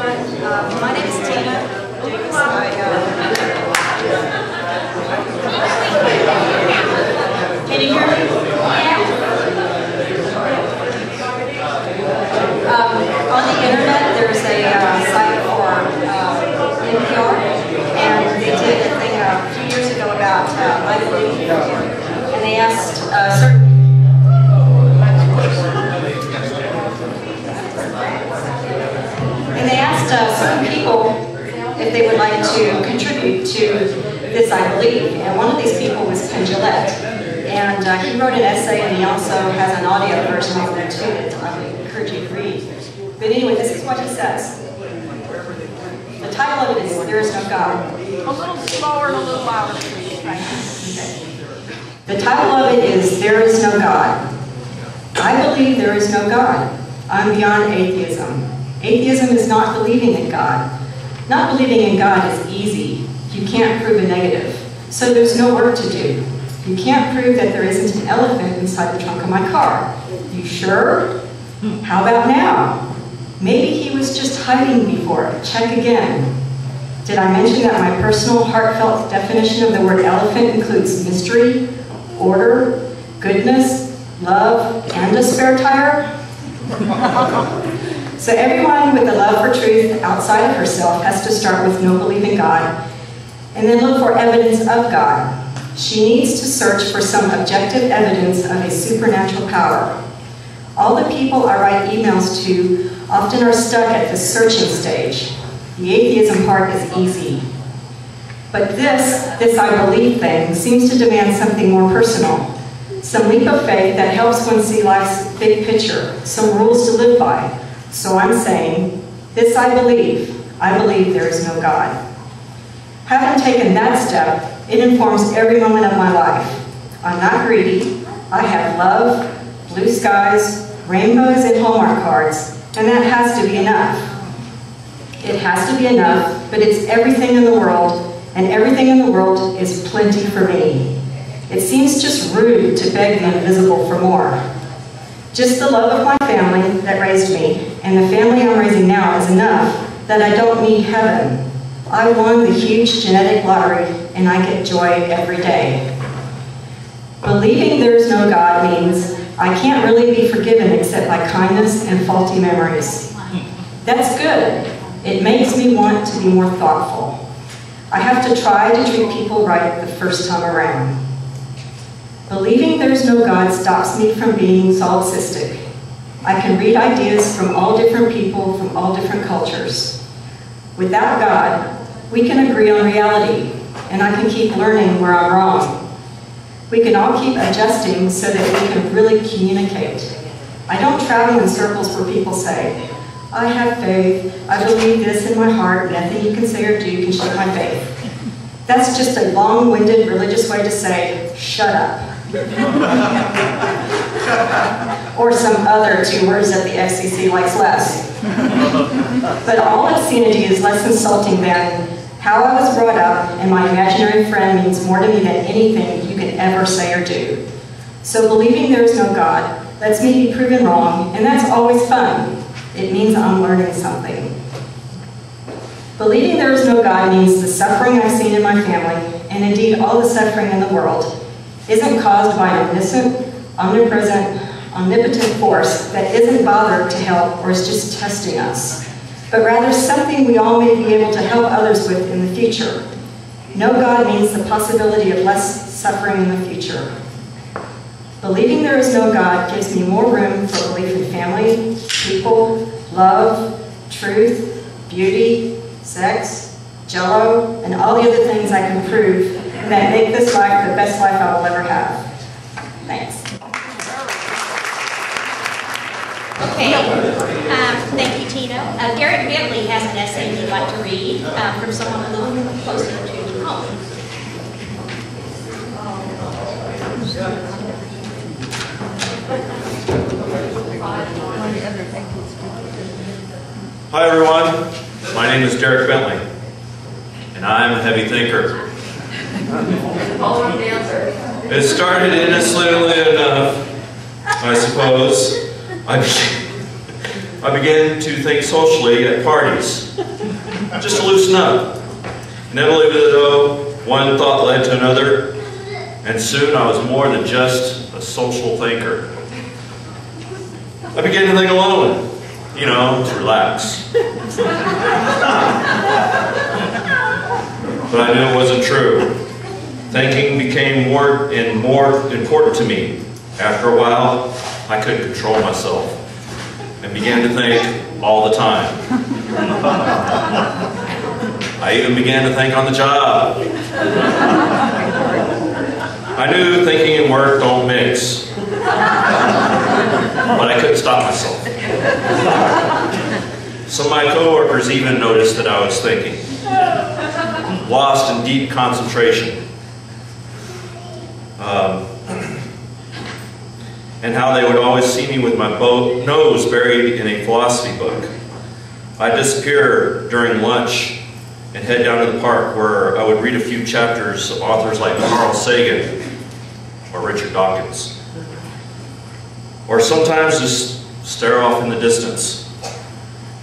everyone. My name is Tina. Can you hear me? On the internet, there's a site for NPR, and they did a thing a few years ago about I believe, and they asked certain people if they would like to contribute to this I believe, and one of these people was Ken Gillette, and he wrote an essay, and he also has an audio version of it too that I would encourage you to read. But anyway, this is what he says. The title of it is There Is No God. A little slower and a little louder, please. Okay. The title of it is There Is No God. I believe there is no God. I'm beyond atheism. Atheism is not believing in God. Not believing in God is easy. You can't prove a negative. So there's no work to do. You can't prove that there isn't an elephant inside the trunk of my car. You sure? How about now? Maybe he was just hiding before. Check again. Did I mention that my personal heartfelt definition of the word elephant includes mystery, order, goodness, love, and a spare tire? So everyone with a love for truth outside of herself has to start with no belief in God, and then look for evidence of God. She needs to search for some objective evidence of a supernatural power. All the people I write emails to often are stuck at the searching stage. The atheism part is easy. But this I believe thing seems to demand something more personal. Some leap of faith that helps one see life's big picture, some rules to live by. So I'm saying, this I believe there is no God. Having taken that step, it informs every moment of my life. I'm not greedy. I have love, blue skies, rainbows, and Hallmark cards, and that has to be enough. It has to be enough, but it's everything in the world, and everything in the world is plenty for me. It seems just rude to beg the invisible for more. Just the love of my family that raised me, and the family I'm raising now is enough that I don't need heaven. I won the huge genetic lottery, and I get joy every day. Believing there's no God means I can't really be forgiven except by kindness and faulty memories. That's good. It makes me want to be more thoughtful. I have to try to treat people right the first time around. Believing there's no God stops me from being solipsistic. I can read ideas from all different people, from all different cultures. Without God, we can agree on reality, and I can keep learning where I'm wrong. We can all keep adjusting so that we can really communicate. I don't travel in circles where people say, I have faith, I believe this in my heart, nothing you can say or do can shake my faith. That's just a long-winded religious way to say, shut up. Or some other 2 words that the FCC likes less. But all obscenity is less insulting than how I was brought up, and my imaginary friend means more to me than anything you could ever say or do. So believing there is no God lets me be proven wrong, and that's always fun. It means I'm learning something. Believing there is no God means the suffering I've seen in my family, and indeed all the suffering in the world, isn't caused by an omniscient, omnipresent, omnipotent force that isn't bothered to help or is just testing us, but rather something we all may be able to help others with in the future. No God means the possibility of less suffering in the future. Believing there is no God gives me more room for belief in family, people, love, truth, beauty, sex, Jell-O, and all the other things I can prove that make this life the best life I will ever have. Thanks. Okay, thank you, Tina. Garrett Bentley has an essay he'd like to read from someone a little closer to home. Hi everyone, my name is Derek Bentley, and I'm a heavy thinker. It started innocently enough, I suppose. I began to think socially at parties, just to loosen up. Inevitably, though, one thought led to another, and soon I was more than just a social thinker. I began to think alone, you know, to relax. But I knew it wasn't true. Thinking became more and more important to me. After a while, I couldn't control myself and began to think all the time. I even began to think on the job. I knew thinking and work don't mix, but I couldn't stop myself. Some of my coworkers even noticed that I was thinking, lost in deep concentration. And how they would always see me with my nose buried in a philosophy book. I'd disappear during lunch and head down to the park where I would read a few chapters of authors like Carl Sagan or Richard Dawkins. Or sometimes just stare off in the distance,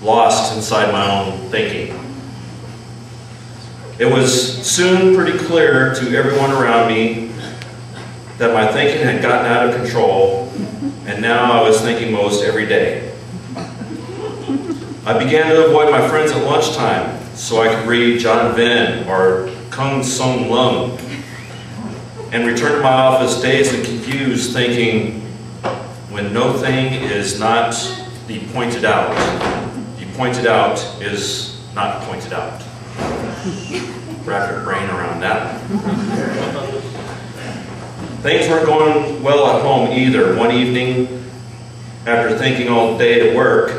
lost inside my own thinking. It was soon pretty clear to everyone around me that my thinking had gotten out of control, and now I was thinking most every day. I began to avoid my friends at lunchtime so I could read John Venn or Kung Sung Lung, and return to my office dazed and confused, thinking, when no thing is not the pointed out is not pointed out. Wrap your brain around that. Things weren't going well at home either. One evening, after thinking all day at work,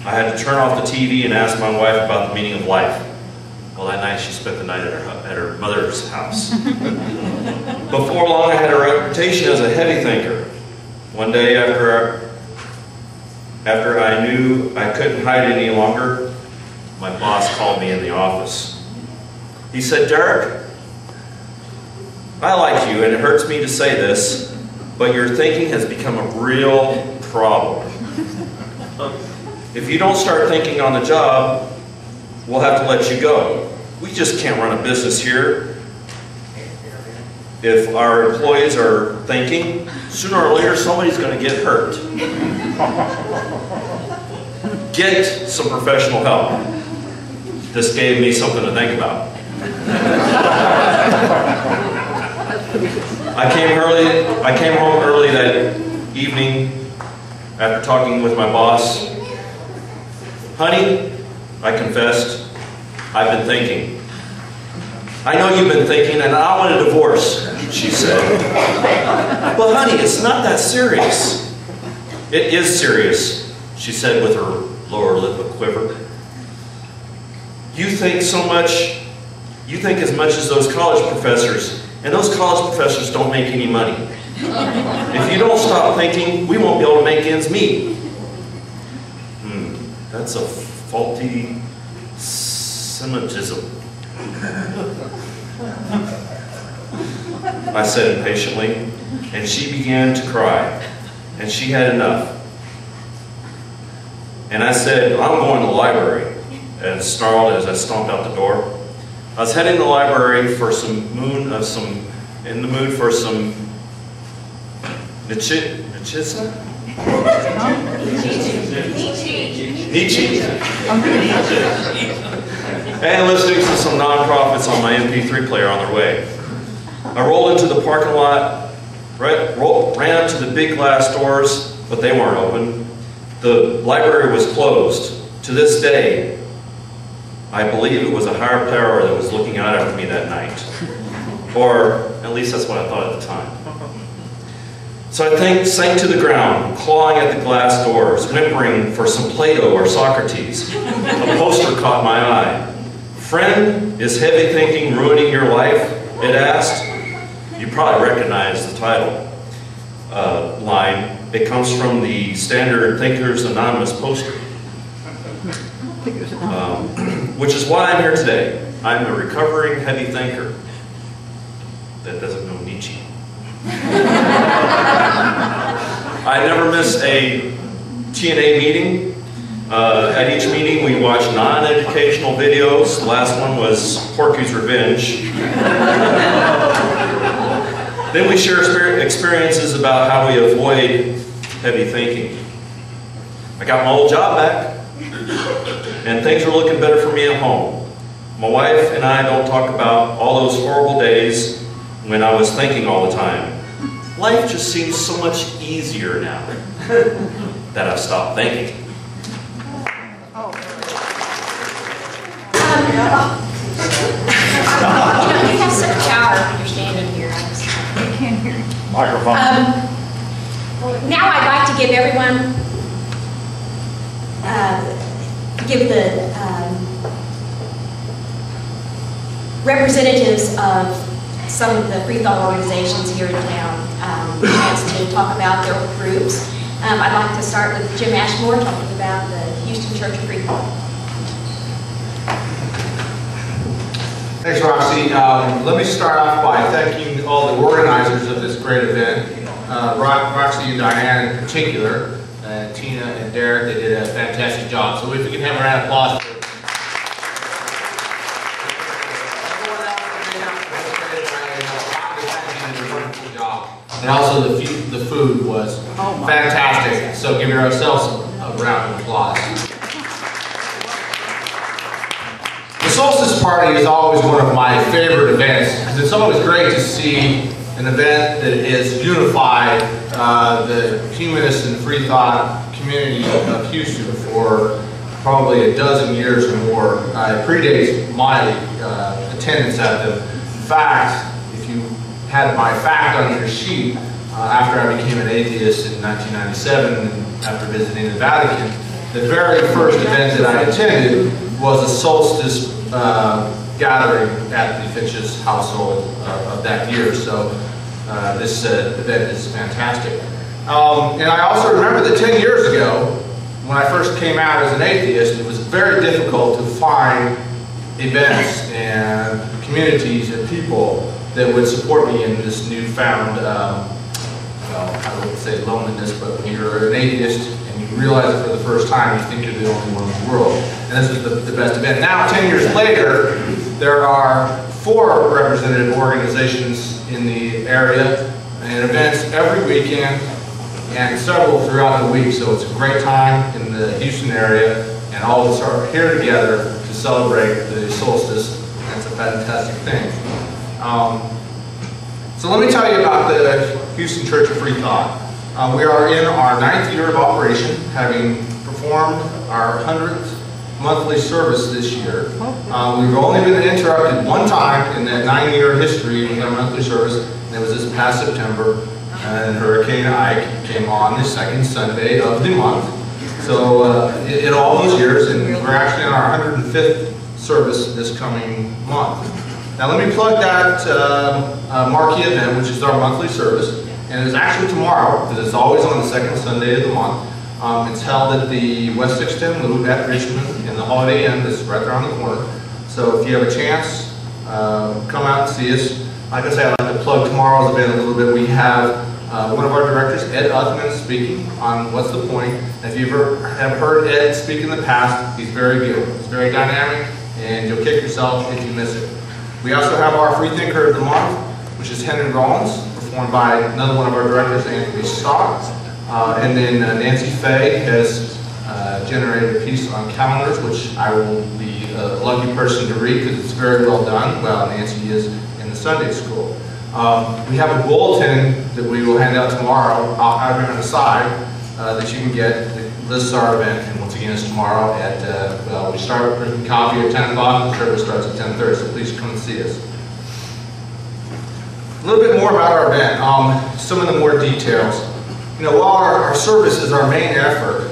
I had to turn off the TV and ask my wife about the meaning of life. Well, that night she spent the night at her mother's house. Before long, I had a reputation as a heavy thinker. One day after I knew I couldn't hide any longer, my boss called me in the office. He said, "Derek, I like you, and it hurts me to say this, but your thinking has become a real problem. If you don't start thinking on the job, we'll have to let you go. We just can't run a business here. If our employees are thinking, sooner or later somebody's going to get hurt. Get some professional help." This gave me something to think about. I came home early that evening after talking with my boss. "Honey," I confessed, "I've been thinking." "I know you've been thinking, and I want a divorce," she said. "But honey, it's not that serious." "It is serious," she said with her lower lip a quiver. You think as much as those college professors, and those college professors don't make any money. If you don't stop thinking, we won't be able to make ends meet." That's a faulty Semitism, I said impatiently, and she began to cry, and she had enough. And I said, "I'm going to the library," and snarled as I stomped out the door. I was heading to the library in the mood for some Nietzsche? And listening to some nonprofits on my MP3 player on their way. I rolled into the parking lot, ran up to the big glass doors, but they weren't open. The library was closed. To this day, I believe it was a higher power that was looking out after me that night. Or at least that's what I thought at the time. So I sank to the ground, clawing at the glass doors, whimpering for some Plato or Socrates. A poster caught my eye. "Friend, is heavy thinking ruining your life?" it asked. You probably recognize the title line. It comes from the standard Thinkers Anonymous poster. Which is why I'm here today. I'm a recovering heavy thinker that doesn't know Nietzsche. I never miss a TNA meeting, At each meeting, we watch non-educational videos. The last one was Porky's Revenge. Then we share experiences about how we avoid heavy thinking. I got my old job back, and things are looking better for me at home. My wife and I don't talk about all those horrible days when I was thinking all the time. Life just seems so much easier now that I've stopped thinking. You have such power when you're standing here. I can't hear you. Microphone. Now I'd like to give everyone, give the representatives of some of the free thought organizations here in town a chance to talk about their groups. I'd like to start with Jim Ashmore talking about the Houston Church of Free Thought. Thanks, Roxie. Let me start off by thanking all the organizers of this great event, Roxie and Diane in particular, and Tina and Derek. They did a fantastic job. So if we can have a round of applause for and also the food was fantastic. So give yourselves a round of applause. The Solstice Party is always one of my favorite events because it's always great to see an event that has unified the humanist and free thought community of Houston for probably a dozen years or more. It predates my attendance at them. In fact, if you had my fact on your sheet, after I became an atheist in 1997 and after visiting the Vatican, the very first event that I attended was a Solstice gathering at the Finch's household of that year. So this event is fantastic. And I also remember that 10 years ago, when I first came out as an atheist, it was very difficult to find events and communities and people that would support me in this newfound, well, I wouldn't say loneliness, but when you're an atheist and you realize it for the first time, you think you're the only one in the world. And this is the best event. Now, 10 years later, there are 4 representative organizations in the area and events every weekend and several throughout the week. So it's a great time in the Houston area, and all of us are here together to celebrate the solstice. That's a fantastic thing. So let me tell you about the Houston Church of Free Thought. We are in our 9th year of operation, having performed our 100th monthly service this year. We've only been interrupted one time in that 9-year history with our monthly service, and it was this past September, and Hurricane Ike came on the 2nd Sunday of the month. So in all those years, and we're actually on our 105th service this coming month. Now let me plug that marquee event, which is our monthly service, and it's actually tomorrow, because it's always on the 2nd Sunday of the month. It's held at the West 610 Loop at Richmond in the Holiday Inn. This is right around the corner. So if you have a chance, come out and see us. Like I say, I'd like to plug tomorrow's event a little bit. We have one of our directors, Ed Uthman, speaking on What's the Point. If you ever have heard Ed speak in the past, he's very good. He's very dynamic, and you'll kick yourself if you miss it. We also have our Free Thinker of the Month, which is Henry Rollins, performed by another one of our directors, Anthony Stock. And then Nancy Fay has generated a piece on calendars, which I will be a lucky person to read because it's very well done. Well, Nancy is in the Sunday school. We have a bulletin that we will hand out tomorrow. I'll have it on the side that you can get. It lists our event, and once again, it's tomorrow at, well, we start drinking coffee at 10 o'clock, the service starts at 10:30, so please come and see us. A little bit more about our event, some of the more details. You know, while our service is our main effort,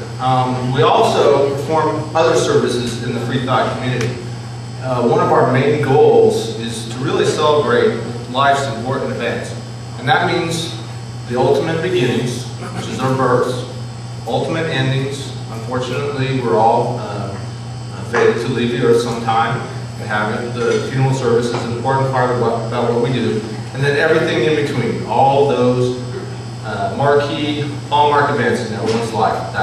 we also perform other services in the Free Thought community. One of our main goals is to really celebrate life's important events. And that means the ultimate beginnings, which is our births, ultimate endings. Unfortunately, we're all fated to leave the earth sometime. We have it. The funeral service is an important part of about what we do. And then everything in between, all those marquee, hallmark events in everyone's life.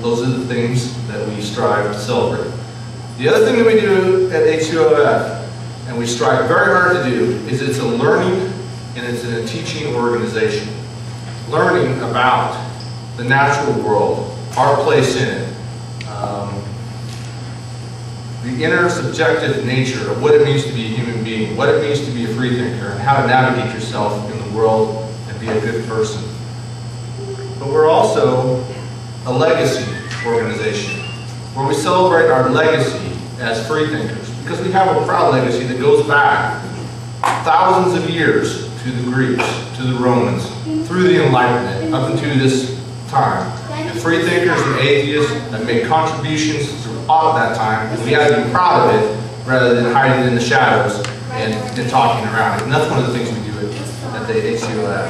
Those are the things that we strive to celebrate. The other thing that we do at HCOF, and we strive very hard to do, is it's a learning and it's a teaching organization. Learning about the natural world, our place in it, the inner subjective nature of what it means to be a human being, what it means to be a free thinker, and how to navigate yourself in the world and be a good person. But we're also a legacy organization, where we celebrate our legacy as free thinkers, because we have a proud legacy that goes back thousands of years to the Greeks, to the Romans, through the Enlightenment, up into this time. And free thinkers and atheists have made contributions throughout that time, and we have to be proud of it rather than hiding in the shadows and talking around it. And that's one of the things we do at the HCOF.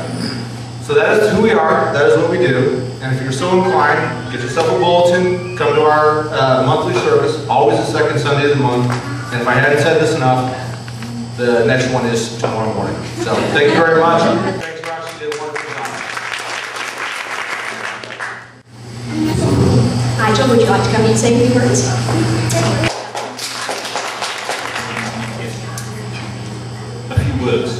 So that is who we are, that is what we do. And if you're so inclined, get yourself a bulletin, come to our monthly service, always the second Sunday of the month. And if I hadn't said this enough, the next one is tomorrow morning. So thank you very much. Thanks, Roxie. You did a wonderful job. Nigel, would you like to come and say a few words? A few words.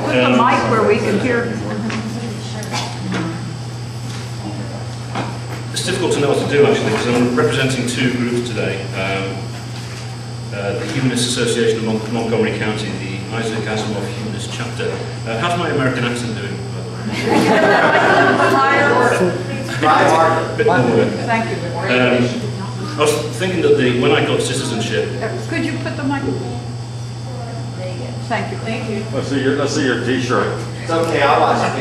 Put the mic where we can hear. It's difficult to know what to do actually, because I'm representing two groups today. The Humanists Association of Montgomery County, the Ashmore Humanist Chapter. How's my American accent doing, by the way? Bit more. Thank you. I was thinking that when I got citizenship, Could you put the mic? Thank you. Thank you. Let's see your T-shirt. It's okay, I'll watch it.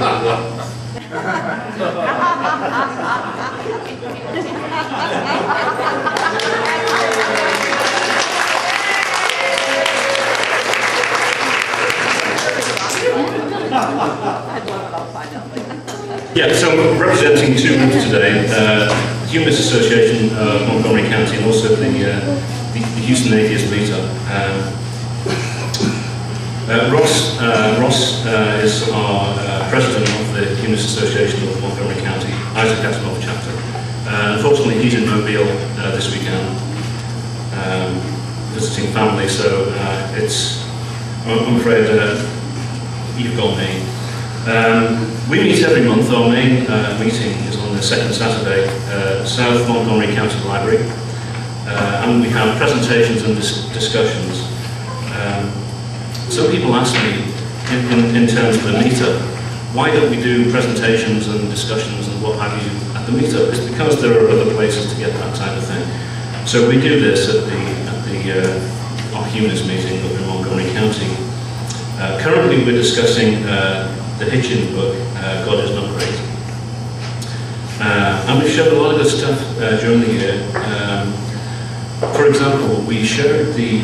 yeah, so I'm representing two groups today, the Humanists Association of Montgomery County and also the Houston Atheist Meetup. Ross is our president of the Humanists Association of Montgomery County, Ashmore Chapter. Unfortunately, he's in Mobile this weekend, visiting family, so I'm afraid you've got me. We meet every month. Our main meeting is on the second Saturday, South Montgomery County Library, and we have presentations and discussions. Some people ask me, in terms of the meetup, why don't we do presentations and discussions and what have you at the meetup? It's because there are other places to get that type of thing. So we do this at our Humanist meeting up in Montgomery County. Currently we're discussing the Hitchens book, God Is Not Great. And we've showed a lot of good stuff during the year. For example, we showed the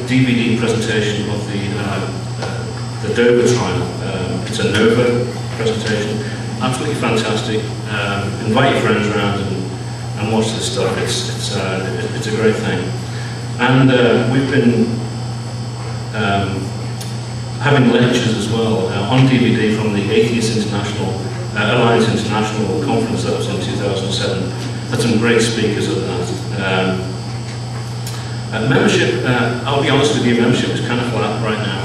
DVD presentation of the Dover trial. It's a Nova presentation, absolutely fantastic. Invite your friends around and watch this stuff. It's a great thing. And we've been having lectures as well on DVD from the Atheist International Alliance International conference that was in 2007. Had some great speakers at that. Membership, I'll be honest with you, membership is kind of flat right now.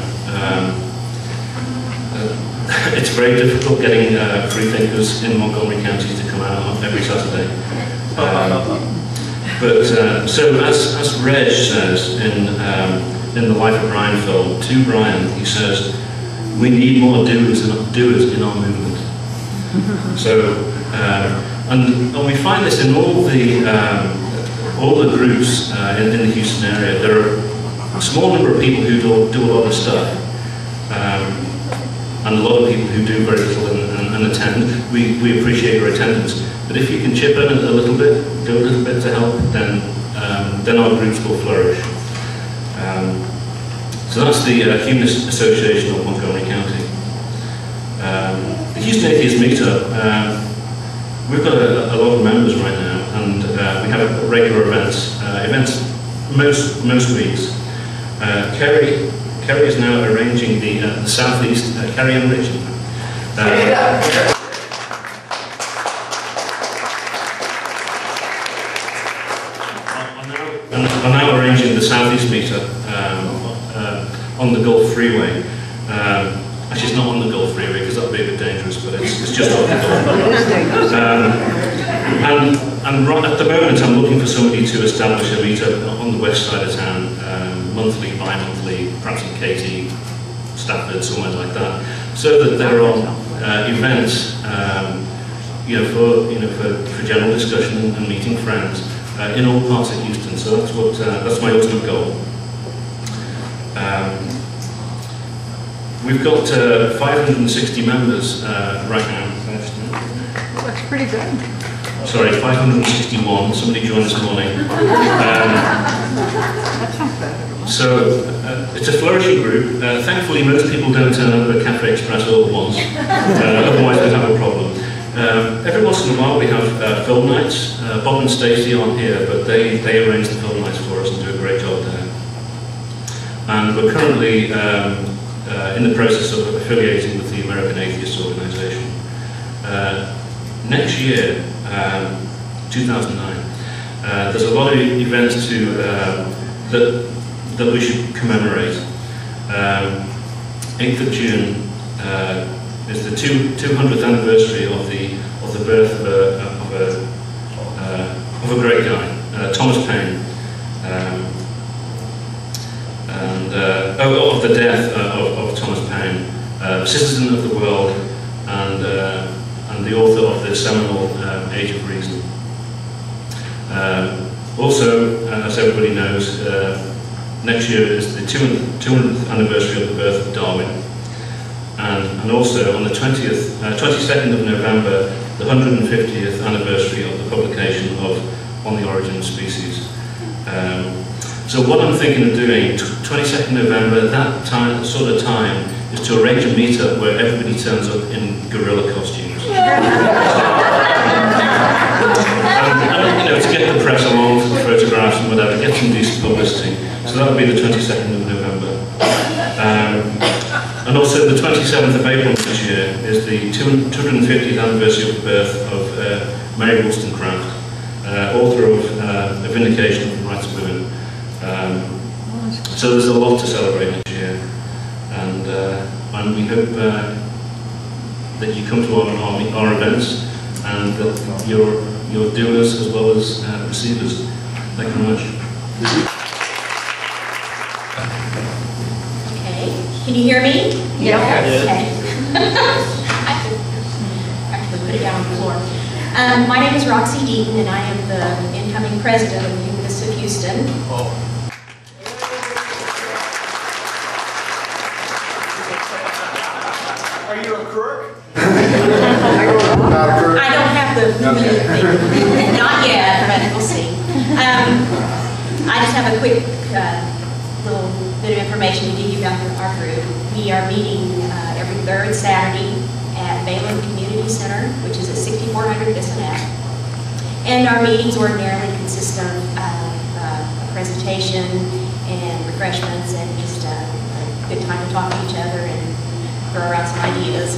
It's very difficult getting free thinkers in Montgomery County to come out every Saturday. So as Reg says in the Life of Brian film, to Brian, he says, we need more doers in our movement. So, and we find this in all the groups in the Houston area. There are a small number of people who do a lot of stuff, and a lot of people who do very little and attend. We appreciate your attendance, but if you can chip in a little bit, do a little bit to help, then our groups will flourish. So that's the Humanist Association of Montgomery County. The Houston Atheist Meetup, we've got a lot of members right now, and we have regular events most weeks. Kerry Kerry is now arranging the Southeast, Kerry and Richard. I'm now arranging the Southeast meter on the Gulf Freeway. Actually, it's not on the Gulf Freeway because that would be a bit dangerous, but it's just off the Gulf. And right at the moment, I'm looking for somebody to establish a meter on the west side of town, monthly, bi-monthly, perhaps in Katy, Stafford, somewhere like that, so that there are events, for general discussion and meeting friends in all parts of Houston. So that's my ultimate goal. We've got 560 members right now. That's pretty good. Sorry, 561. Somebody joined this morning. That sounds better. So it's a flourishing group. Thankfully, most people don't turn up at Cafe Express all at once. Otherwise, we'd have a problem. Every once in a while, we have film nights. Bob and Stacey aren't here, but they arrange the film nights for us and do a great job there. And we're currently in the process of affiliating with the American Atheist Organization. Next year, 2009, there's a lot of events that we should commemorate. 8th of June is the 200th anniversary of the birth of a great guy, Thomas Paine, of the death of Thomas Paine, citizen of the world, and the author of the seminal Age of Reason. Also, as everybody knows, next year is the 200th anniversary of the birth of Darwin. And also on the 22nd of November, the 150th anniversary of the publication of On the Origin of Species. So what I'm thinking of doing, 22nd November, that sort of time, is to arrange a meetup where everybody turns up in gorilla costumes. To get the press along for the photographs and whatever, get some decent publicity. So that would be the 22nd of November. And also the 27th of April this year is the 250th anniversary of the birth of Mary Wollstonecraft, author of A Vindication of the Rights of Women. So there's a lot to celebrate next year, and we hope that you come to our events and that you're doers as well as receivers. Thank you very much. Okay, can you hear me? Yeah. Okay. I have to put it down on the floor. My name is Roxie Deaton, and I am the incoming president of the Humanists of Houston. Are you a crook? I don't have the thing. Not yet, but we'll see. I just have a quick little bit of information to give you about our group. We are meeting every third Saturday at Baylor Community Center, which is at 6400 Bissonnette. And our meetings ordinarily consist of a presentation and refreshments and just a good time to talk to each other and throw around some ideas.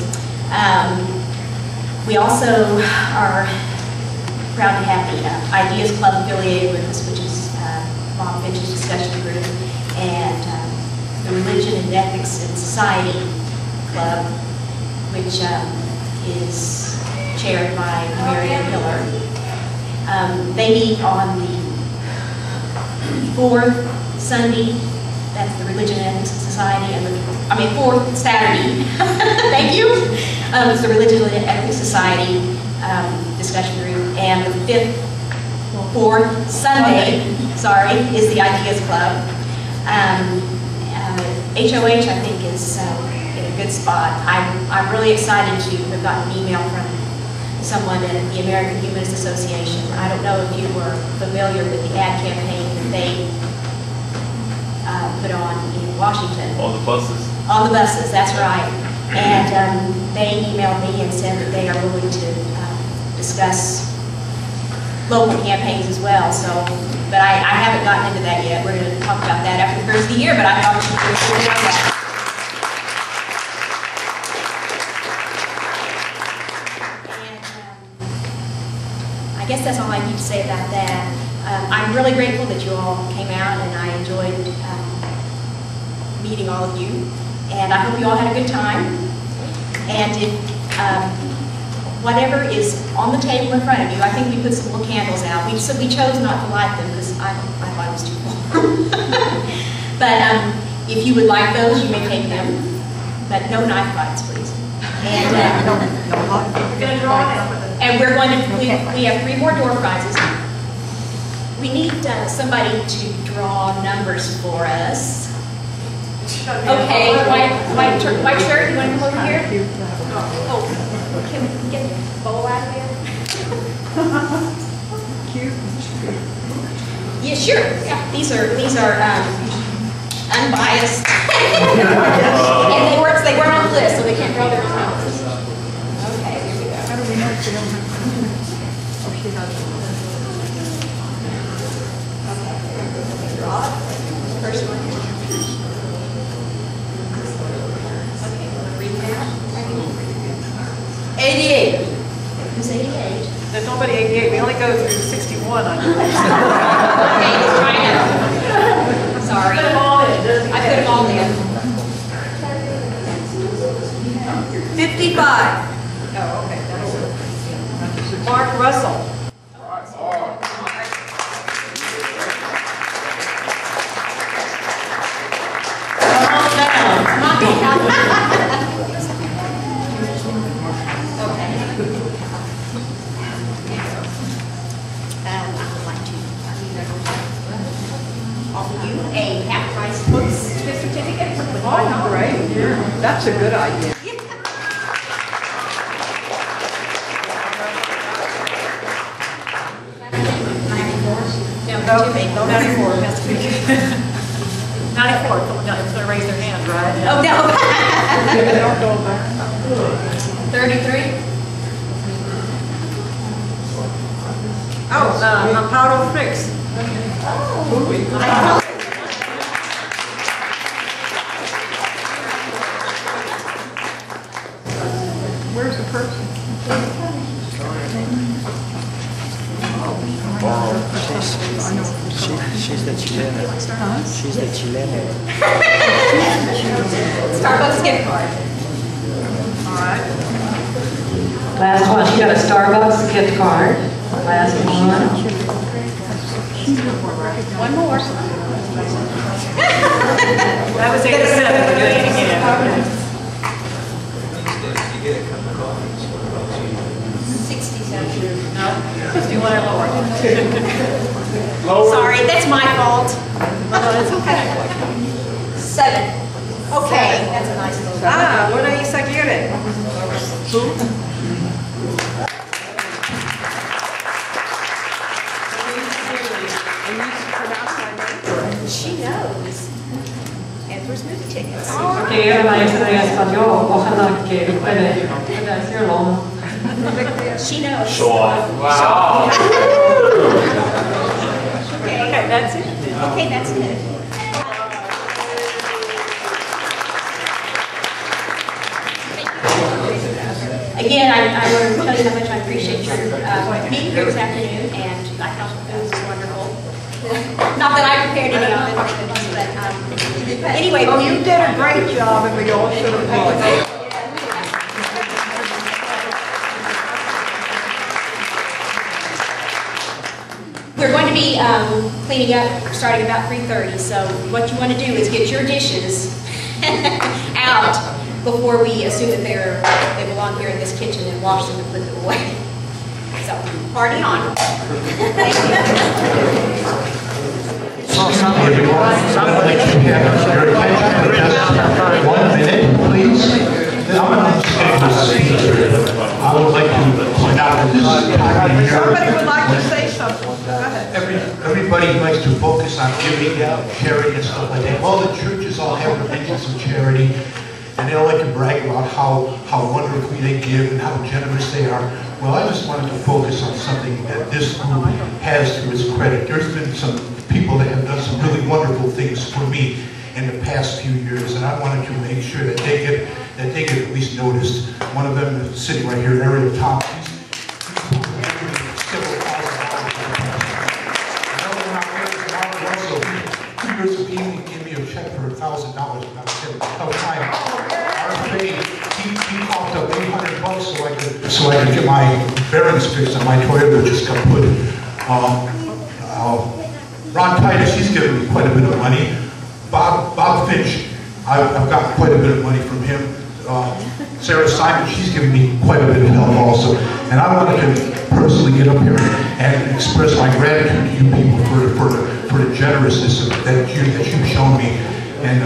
We also are proud to have the Ideas Club affiliated with us, which is Bob Finch's discussion group, and the Religion and Ethics and Society Club, which is chaired by Marian Hiller. They meet on the fourth Sunday. That's the Religion and Ethics Society, and fourth Saturday. Thank you. It's the Religion and Ethics Society discussion group, and the fourth Sunday, is the Ideas Club. HOH, I think, is in a good spot. I'm really excited to have gotten an email from someone at the American Humanist Association. I don't know if you were familiar with the ad campaign that they put on in Washington. On the buses? On the buses, that's right. And they emailed me and said that they are willing to discuss local campaigns as well. So, but I haven't gotten into that yet. We're going to talk about that after the first of the year, but I thought we should do that. And I guess that's all I need to say about that. I'm really grateful that you all came out, and I enjoyed meeting all of you. And I hope you all had a good time. And if whatever is on the table in front of you, I think we put some little candles out. We chose not to light them because I thought it was too warm. But if you would like those, you may take them. But no knife fights, please. And we're going to draw now. And we're going to, we have 3 more door prizes. We need somebody to draw numbers for us. Okay, white shirt, you want to come over here? Oh, can we get the bowl out of here? Cute. Yeah, sure. Yeah, these are unbiased. And they weren't on the list, so they can't draw their responses. Okay, here we go. How do we know if she don't have? Oh, she has. Draw it. First one. Okay, want to read it out? 88. Who's 88? There's nobody 88. We only go through 61 on yours. Okay, let's try it out. Sorry. I put them all in. 55. Oh, okay. Mark Russell. Oh, great. Yeah. That's a good idea. No, 94. 94. It's going to raise their hand, right? Oh, no. Don't go back. 33. Oh, Amparo Fricks. Oh. Where's the person? She's the Chilena. She's the Chilena. Starbucks gift card. All right. Last one, she got a Starbucks gift card. Last one. One more. That was 87. We're doing it again. 67. No? 61 or lower. Sorry, that's my fault. No, it's okay. 7. Okay, that's a nice little. Ah, what are you saying? Who? She knows. And there's movie tickets. Que era maestra en español, ojalá que pueda decirlo. She knows. Show off. Wow. Okay, that's it. Okay, that's it. Again, I want to tell you how much I appreciate your being here this afternoon, and I thought the food was wonderful. Not that I prepared any of it, but anyway. Oh, you did a great job, and we all should applaud. We're going to be cleaning up starting about 3:30, so what you want to do is get your dishes out before we assume that they belong here in this kitchen and wash them and put them away. So, party on. Thank you. One minute, please. I would like to point out that this Somebody would like to say something. Go ahead. everybody likes to focus on giving out, charity and stuff like that. Well, the churches all have dimensions of charity, and they all like to brag about how wonderfully they give and how generous they are. Well, I just wanted to focus on something that this group has to its credit. There's been some people that have done some really wonderful things for me in the past few years, and I wanted to make sure that they get at least noticed. One of them is sitting right here, Ariel Thompson. Several $1,000. Another one out there is also 2 years ago, he gave me a check for $1,000 when I was having a tough time. RFA, he coughed up $800 so I could get my bearings fixed on my Toyota, which is kaput. Ron Titus, he's given me quite a bit of money. Bob Finch, I've gotten quite a bit of money from him. Sarah Simon, she's given me quite a bit of help also. And I wanted to personally get up here and express my gratitude to you people for the generousness that you've shown me. And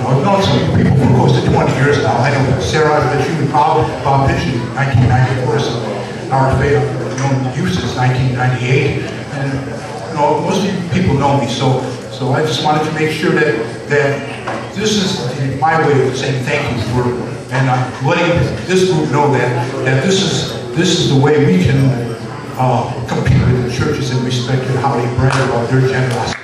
I've known some people for close to 20 years now. I know Sarah, but you and Bob Finch in 1994, so RFA, I've known you since 1998. And most of you people know me, so I just wanted to make sure that this is my way of saying thank you for, and I'm letting this group know that this is the way we can compete with the churches and respect how they brag about their generosity.